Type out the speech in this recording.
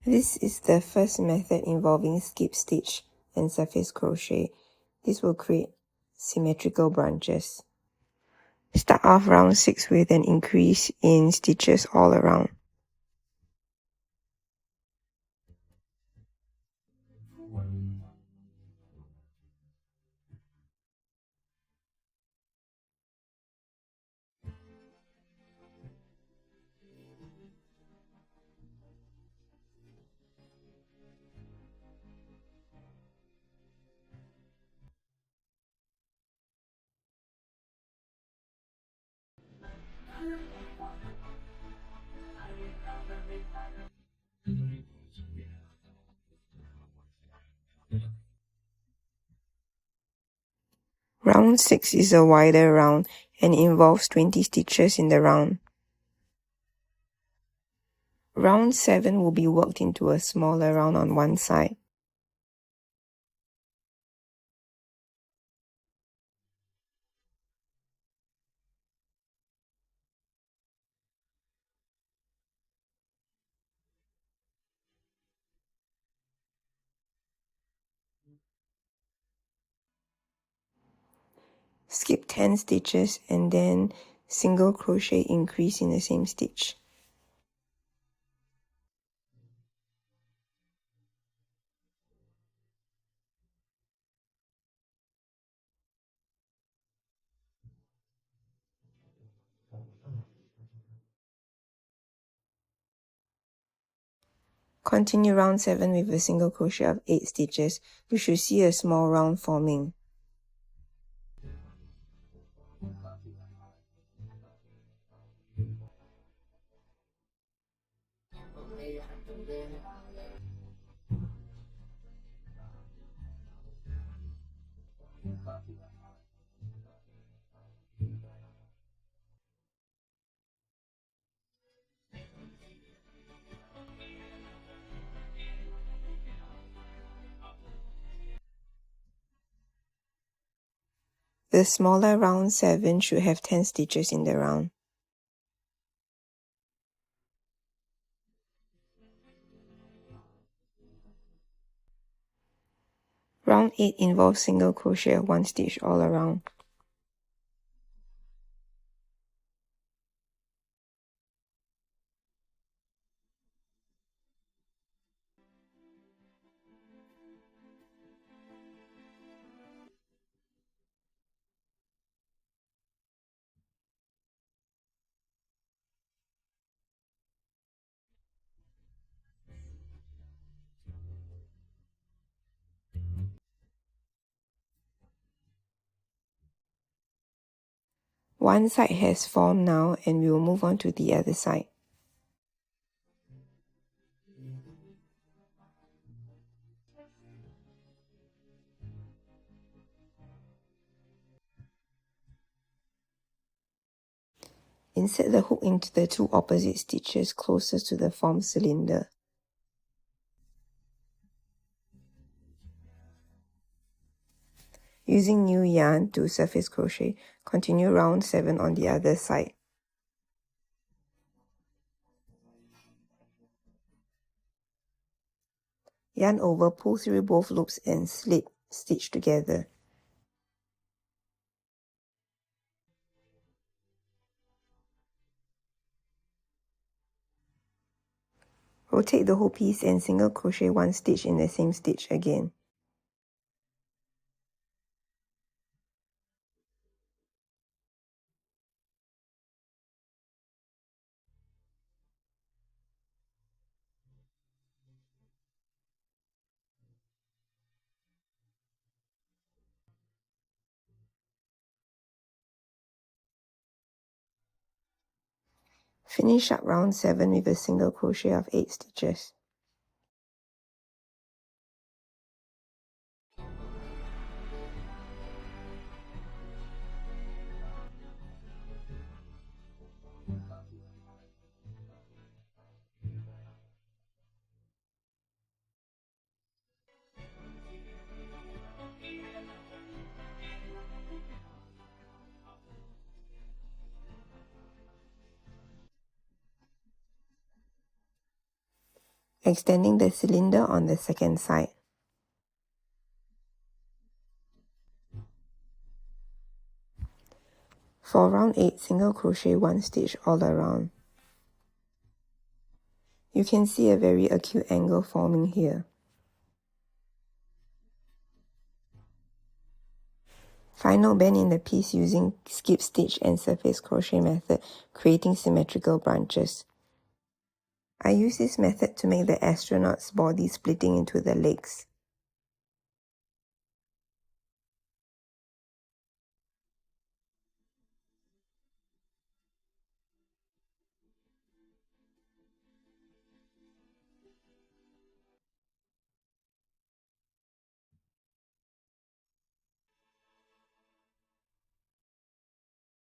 This is the first method involving skip stitch and surface crochet. This will create symmetrical branches. Start off round 6 with an increase in stitches all around. Round 6 is a wider round and involves 20 stitches in the round. Round 7 will be worked into a smaller round on one side. Skip 10 stitches and then single crochet increase in the same stitch. Continue round 7 with a single crochet of 8 stitches. You should see a small round forming. The smaller round 7 should have 10 stitches in the round. Round 8 involves single crochet of 1 stitch all around. One side has formed now and we will move on to the other side. Insert the hook into the 2 opposite stitches closest to the formed cylinder. Using new yarn to surface crochet, continue round 7 on the other side. Yarn over, pull through both loops and slip stitch together. Rotate the whole piece and single crochet 1 stitch in the same stitch again. Finish up round 7 with a single crochet of 8 stitches. extending the cylinder on the second side. For round 8, single crochet 1 stitch all around. You can see a very acute angle forming here. Final bend in the piece using skip stitch and surface crochet method, creating symmetrical branches. I use this method to make the astronaut's body splitting into the legs.